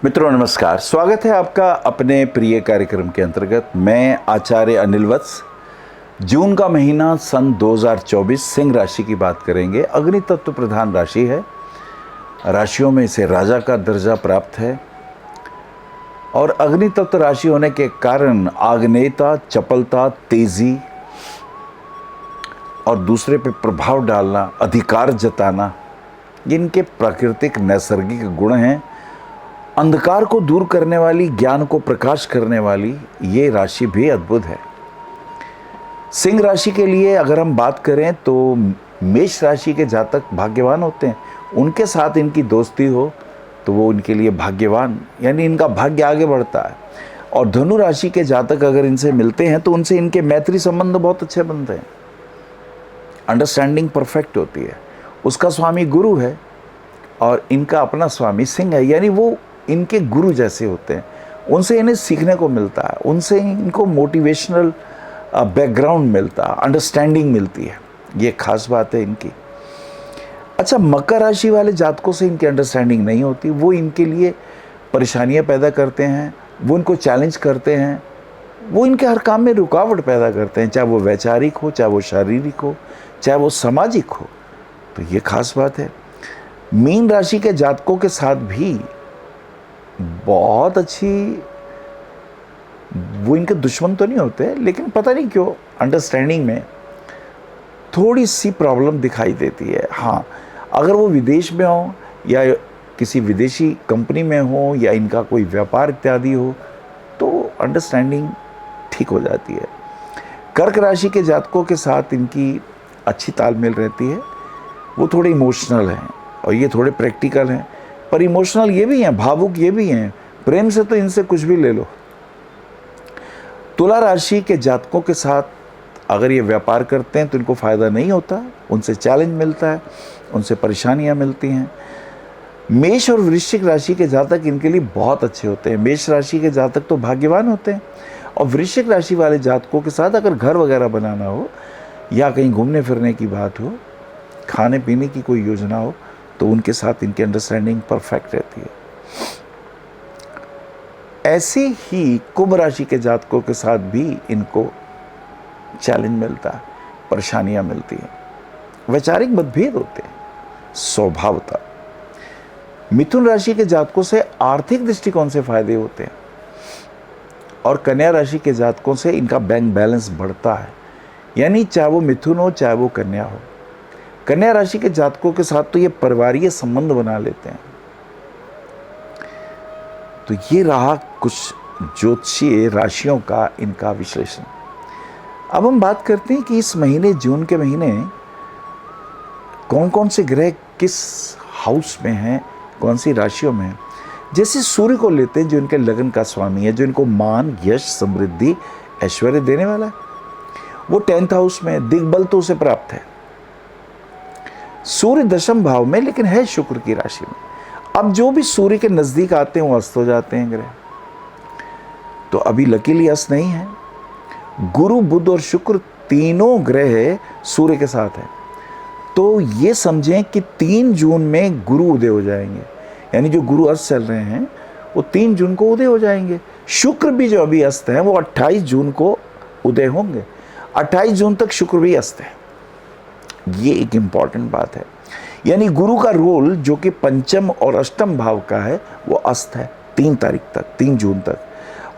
मित्रों नमस्कार, स्वागत है आपका अपने प्रिय कार्यक्रम के अंतर्गत। मैं आचार्य अनिल वत्स। जून का महीना सन 2024 सिंह राशि की बात करेंगे। अग्नि तत्व प्रधान राशि है, राशियों में इसे राजा का दर्जा प्राप्त है और अग्नि तत्व राशि होने के कारण आग्नेयता, चपलता, तेजी और दूसरे पे प्रभाव डालना, अधिकार जताना, ये इनके प्राकृतिक नैसर्गिक गुण हैं। अंधकार को दूर करने वाली, ज्ञान को प्रकाश करने वाली ये राशि भी अद्भुत है। सिंह राशि के लिए अगर हम बात करें तो मेष राशि के जातक भाग्यवान होते हैं। उनके साथ इनकी दोस्ती हो तो वो उनके लिए भाग्यवान, यानी इनका भाग्य आगे बढ़ता है। और धनु राशि के जातक अगर इनसे मिलते हैं तो उनसे इनके मैत्री संबंध बहुत अच्छे बनते हैं, अंडरस्टैंडिंग परफेक्ट होती है। उसका स्वामी गुरु है और इनका अपना स्वामी सिंह है, यानी वो इनके गुरु जैसे होते हैं। उनसे इन्हें सीखने को मिलता है, उनसे इनको मोटिवेशनल बैकग्राउंड मिलता है, अंडरस्टैंडिंग मिलती है। ये खास बात है इनकी। अच्छा, मकर राशि वाले जातकों से इनकी अंडरस्टैंडिंग नहीं होती। वो इनके लिए परेशानियां पैदा करते हैं, वो इनको चैलेंज करते हैं, वो इनके हर काम में रुकावट पैदा करते हैं, चाहे वो वैचारिक हो, चाहे वो शारीरिक हो, चाहे वो सामाजिक हो। तो ये खास बात है। मीन राशि के जातकों के साथ भी बहुत अच्छी, वो इनके दुश्मन तो नहीं होते, लेकिन पता नहीं क्यों अंडरस्टैंडिंग में थोड़ी सी प्रॉब्लम दिखाई देती है। हाँ, अगर वो विदेश में हो या किसी विदेशी कंपनी में हो या इनका कोई व्यापार इत्यादि हो तो अंडरस्टैंडिंग ठीक हो जाती है। कर्क राशि के जातकों के साथ इनकी अच्छी तालमेल रहती है। वो थोड़े इमोशनल हैं और ये थोड़े प्रैक्टिकल हैं, पर इमोशनल ये भी हैं, भावुक ये भी हैं। प्रेम से तो इनसे कुछ भी ले लो। तुला राशि के जातकों के साथ अगर ये व्यापार करते हैं तो इनको फ़ायदा नहीं होता, उनसे चैलेंज मिलता है, उनसे परेशानियां मिलती हैं। मेष और वृश्चिक राशि के जातक इनके लिए बहुत अच्छे होते हैं। मेष राशि के जातक तो भाग्यवान होते हैं और वृश्चिक राशि वाले जातकों के साथ अगर घर वगैरह बनाना हो या कहीं घूमने फिरने की बात हो, खाने पीने की कोई योजना हो, तो उनके साथ इनकी अंडरस्टैंडिंग परफेक्ट रहती है। ऐसे ही कुंभ राशि के जातकों के साथ भी इनको चैलेंज मिलता है, परेशानियां मिलती हैं, वैचारिक मतभेद होते हैं स्वभावतः। मिथुन राशि के जातकों से आर्थिक दृष्टिकोण से फायदे होते हैं और कन्या राशि के जातकों से इनका बैंक बैलेंस बढ़ता है, यानी चाहे वो मिथुन हो चाहे वो कन्या हो। कन्या राशि के जातकों के साथ तो ये परिवारीय संबंध बना लेते हैं। तो ये रहा कुछ ज्योतिषीय राशियों का इनका विश्लेषण। अब हम बात करते हैं कि इस महीने, जून के महीने, कौन कौन से ग्रह किस हाउस में हैं, कौन सी राशियों में हैं। जैसे सूर्य को लेते हैं, जो इनके लगन का स्वामी है, जो इनको मान, यश, समृद्धि, ऐश्वर्य देने वाला है, वो 10th हाउस में, दिग्बल तो उसे प्राप्त है। सूर्य दशम भाव में, लेकिन है शुक्र की राशि में। अब जो भी सूर्य के नजदीक आते हैं वो अस्त हो जाते हैं ग्रह, तो अभी लकीली अस्त नहीं है। गुरु, बुध और शुक्र तीनों ग्रह सूर्य के साथ हैं। तो ये समझें कि 3 जून में गुरु उदय हो जाएंगे, यानी जो गुरु अस्त चल रहे हैं वो 3 जून को उदय हो जाएंगे। शुक्र भी जो अभी अस्त हैं वो 28 जून को उदय होंगे। 28 जून तक शुक्र भी अस्त है। ये एक इंपॉर्टेंट बात है, यानी गुरु का रोल जो कि पंचम और अष्टम भाव का है वो अस्त है 3 तारीख तक, 3 जून तक,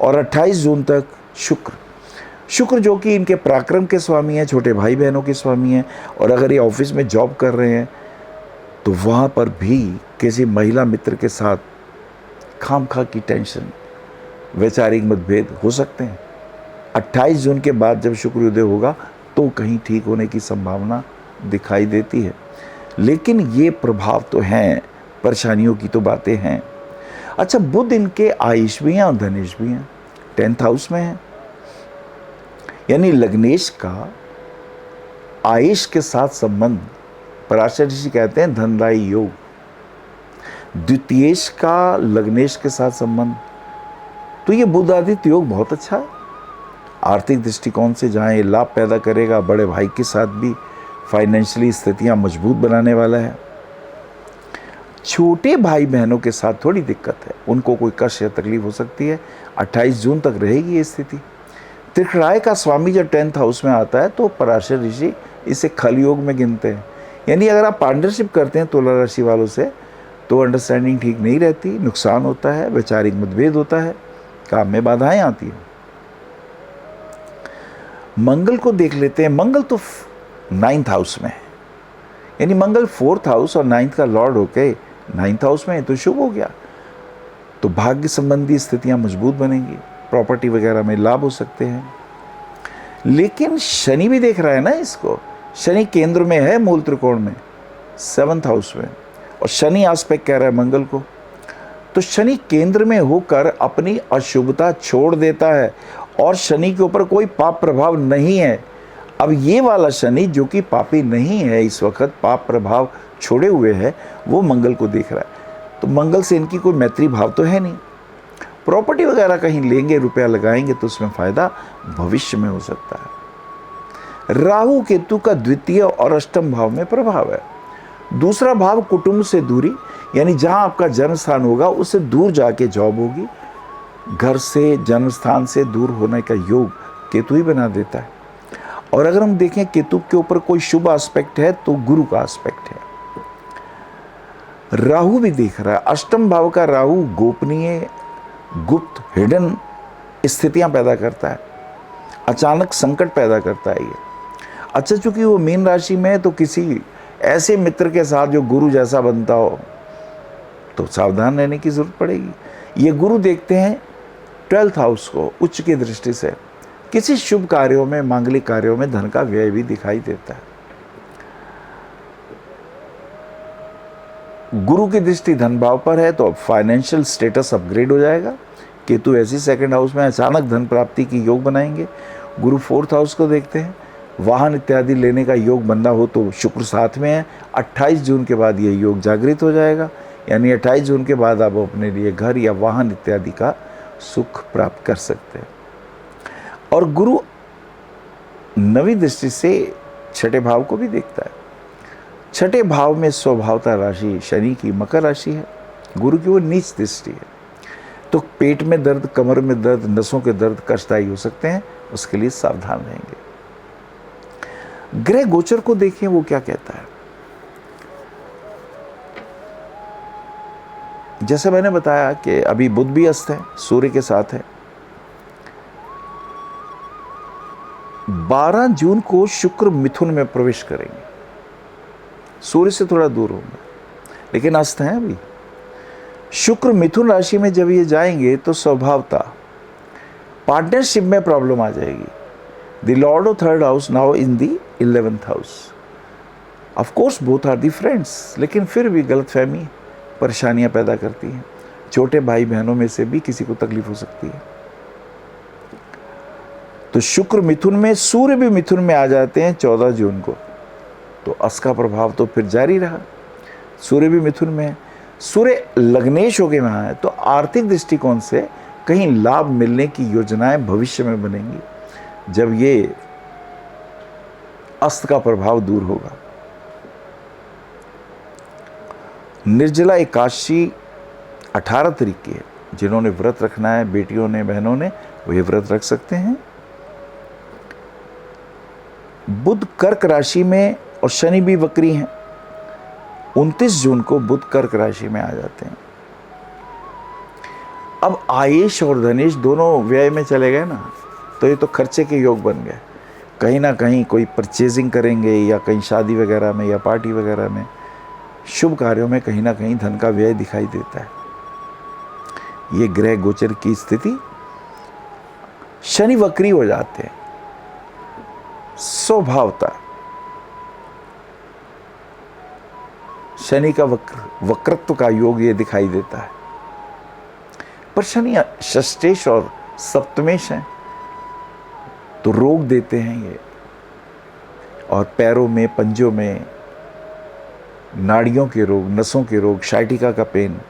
और 28 जून तक शुक्र जो कि इनके पराक्रम के स्वामी हैं, छोटे भाई बहनों के स्वामी हैं। और अगर ये ऑफिस में जॉब कर रहे हैं तो वहाँ पर भी किसी महिला मित्र के साथ खामखा की टेंशन, वैचारिक मतभेद हो सकते हैं। 28 जून के बाद जब शुक्र उदय होगा तो कहीं ठीक होने की संभावना दिखाई देती है, लेकिन ये प्रभाव तो हैं, परेशानियों की तो बातें हैं। अच्छा, बुध इनके आयुष भी हैं और धनेश भी हैं, 10th हाउस में है, यानी लग्नेश का आयुष के साथ संबंध, पराशर ऋषि कहते हैं धनदायी योग। द्वितीयेश का लग्नेश के साथ संबंध, तो ये बुध आदित्य योग बहुत अच्छा है। आर्थिक दृष्टिकोण से जहाँ ये लाभ पैदा करेगा, बड़े भाई के साथ भी फाइनेंशियली स्थितियाँ मजबूत बनाने वाला है। छोटे भाई बहनों के साथ थोड़ी दिक्कत है, उनको कोई कष्ट या तकलीफ हो सकती है। 28 जून तक रहेगी ये स्थिति। त्रिकराय का स्वामी जब 10th हाउस में आता है तो पराशर ऋषि इसे खल योग में गिनते हैं। यानी अगर आप पार्टनरशिप करते हैं तुला राशि वालों से तो अंडरस्टैंडिंग ठीक नहीं रहती, नुकसान होता है, वैचारिक मतभेद होता है, काम में बाधाएं आती हैं। मंगल को देख लेते हैं। मंगल तो 9th हाउस में है, यानी मंगल 4th हाउस और 9th का लॉर्ड होके 9th हाउस में है तो शुभ हो गया। तो भाग्य संबंधी स्थितियां मजबूत बनेंगी, प्रॉपर्टी वगैरह में लाभ हो सकते हैं। लेकिन शनि भी देख रहा है ना इसको। शनि केंद्र में है मूल त्रिकोण में 7th हाउस में, और शनि आस्पेक्ट कह रहा है मंगल को। तो शनि केंद्र में होकर अपनी अशुभता छोड़ देता है और शनि के ऊपर कोई पाप प्रभाव नहीं है। अब ये वाला शनि जो कि पापी नहीं है, इस वक्त पाप प्रभाव छोड़े हुए है, वो मंगल को देख रहा है। तो मंगल से इनकी कोई मैत्री भाव तो है नहीं। प्रॉपर्टी वगैरह कहीं लेंगे, रुपया लगाएंगे तो उसमें फायदा भविष्य में हो सकता है। राहु केतु का द्वितीय और अष्टम भाव में प्रभाव है। दूसरा भाव कुटुंब से दूरी, यानी जहां आपका जन्म स्थान होगा उससे दूर जाके जॉब होगी। घर से, जन्म स्थान से दूर होने का योग केतु ही बना देता है। और अगर हम देखें केतु के ऊपर कोई शुभ एस्पेक्ट है तो गुरु का एस्पेक्ट है। राहु भी देख रहा है। अष्टम भाव का राहु गोपनीय, गुप्त, हिडन स्थितियां पैदा करता है, अचानक संकट पैदा करता है ये। अच्छा, चूंकि वो मीन राशि में है तो किसी ऐसे मित्र के साथ जो गुरु जैसा बनता हो तो सावधान रहने की जरूरत पड़ेगी। ये गुरु देखते हैं 12th हाउस को उच्च की दृष्टि से। किसी शुभ कार्यों में, मांगलिक कार्यों में धन का व्यय भी दिखाई देता है। गुरु की दृष्टि धन भाव पर है तो फाइनेंशियल स्टेटस अपग्रेड हो जाएगा। केतु ऐसी 2nd हाउस में अचानक धन प्राप्ति की योग बनाएंगे। गुरु 4th हाउस को देखते हैं। वाहन इत्यादि लेने का योग बनना हो तो शुक्र साथ में है। 28 जून के बाद ये योग जागृत हो जाएगा, यानी 28 जून के बाद आप अपने लिए घर या वाहन इत्यादि का सुख प्राप्त कर सकते हैं। और गुरु 9वीं दृष्टि से 6ठे भाव को भी देखता है। 6ठे भाव में स्वभावता राशि शनि की मकर राशि है। गुरु की वो नीच दृष्टि है, तो पेट में दर्द, कमर में दर्द, नसों के दर्द कष्टदायी हो सकते हैं, उसके लिए सावधान रहेंगे। ग्रह गोचर को देखें वो क्या कहता है। जैसे मैंने बताया कि अभी बुध भी अस्त है, सूर्य के साथ है। 12 जून को शुक्र मिथुन में प्रवेश करेंगे, सूर्य से थोड़ा दूर होंगे लेकिन अस्त है अभी। शुक्र मिथुन राशि में जब ये जाएंगे तो स्वभावता पार्टनरशिप में प्रॉब्लम आ जाएगी। The lord of 3rd house now in the 11th house. Of course both are the friends, लेकिन फिर भी गलतफहमी परेशानियां पैदा करती हैं। छोटे भाई बहनों में से भी किसी को तकलीफ हो सकती है। तो शुक्र मिथुन में, सूर्य भी मिथुन में आ जाते हैं 14 जून को, तो अस का प्रभाव तो फिर जारी रहा। सूर्य भी मिथुन में है, सूर्य लग्नेश होके वहां है, तो आर्थिक दृष्टिकोण से कहीं लाभ मिलने की योजनाएं भविष्य में बनेंगी जब ये अस्त का प्रभाव दूर होगा। निर्जला एकादशी 18 तारीख की है। जिन्होंने व्रत रखना है, बेटियों ने, बहनों ने, वो ये व्रत रख सकते हैं। बुध कर्क राशि में और शनि भी वक्री हैं। 29 जून को बुध कर्क राशि में आ जाते हैं। अब आयेश और धनेश दोनों व्यय में चले गए ना, तो ये तो खर्चे के योग बन गए। कहीं ना कहीं कोई परचेजिंग करेंगे या कहीं शादी वगैरह में या पार्टी वगैरह में, शुभ कार्यों में कहीं ना कहीं धन का व्यय दिखाई देता है। ये ग्रह गोचर की स्थिति। शनि वक्री हो जाते हैं, स्वभावता शनि का वक्रत्व का योग ये दिखाई देता है। पर शनि षष्ठेश और सप्तमेश हैं तो रोग देते हैं ये, और पैरों में, पंजों में नाड़ियों के रोग, नसों के रोग, शाइटिका का पेन।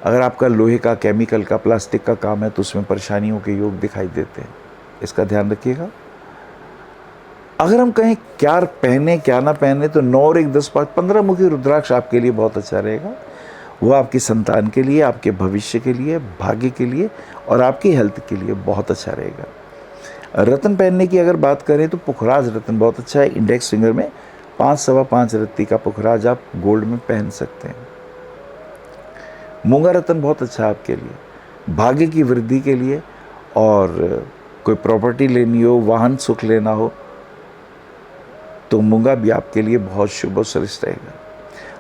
अगर आपका लोहे का, केमिकल का, प्लास्टिक का काम है तो उसमें परेशानियों के योग दिखाई देते हैं, इसका ध्यान रखिएगा। अगर हम कहें क्या पहने क्या ना पहने, तो 9 और 1 10 5 15 मुखी रुद्राक्ष आपके लिए बहुत अच्छा रहेगा। वो आपकी संतान के लिए, आपके भविष्य के लिए, भाग्य के लिए और आपकी हेल्थ के लिए बहुत अच्छा रहेगा। रत्न पहनने की अगर बात करें तो पुखराज रत्न बहुत अच्छा है। इंडेक्स फिंगर में 5 सवा 5 रत्ती का पुखराज आप गोल्ड में पहन सकते हैं। मूंगा रत्न बहुत अच्छा है आपके लिए, भाग्य की वृद्धि के लिए, और कोई प्रॉपर्टी लेनी हो, वाहन सुख लेना हो तो मूंगा भी आपके लिए बहुत शुभ और श्रेष्ठ रहेगा।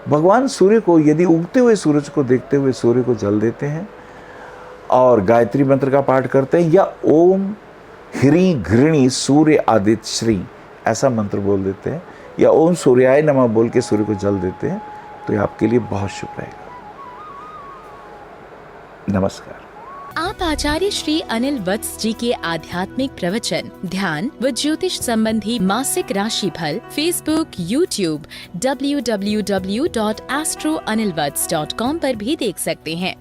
भगवान सूर्य को यदि उगते हुए सूरज को देखते हुए सूर्य को जल देते हैं और गायत्री मंत्र का पाठ करते हैं, या ओम ह्री घृणी सूर्य आदित्य श्री ऐसा मंत्र बोल देते हैं, या ओम सूर्याय नमः बोल के सूर्य को जल देते हैं, तो ये आपके लिए बहुत शुभ रहेगा। नमस्कार। आप आचार्य श्री अनिल वत्स जी के आध्यात्मिक प्रवचन, ध्यान व ज्योतिष संबंधी मासिक राशि फल फेसबुक, यूट्यूब, www.astroanilvats.com पर भी देख सकते हैं।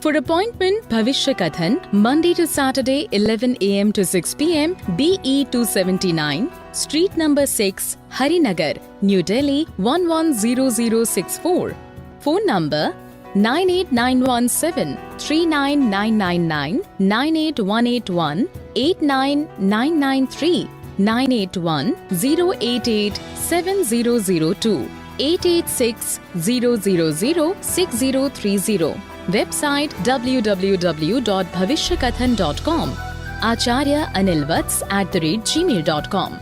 For appointment, भविष्य कथन, Monday to Saturday, 11 a.m. to 6 p.m. BE 279, Street number 6, Harinagar, New Delhi 110064. Phone number 98917 39999 98181 89993 981 088 7002 886 000 6030. Website www.bhavishyakathan.com. Acharya Anil Vats @gmail.com.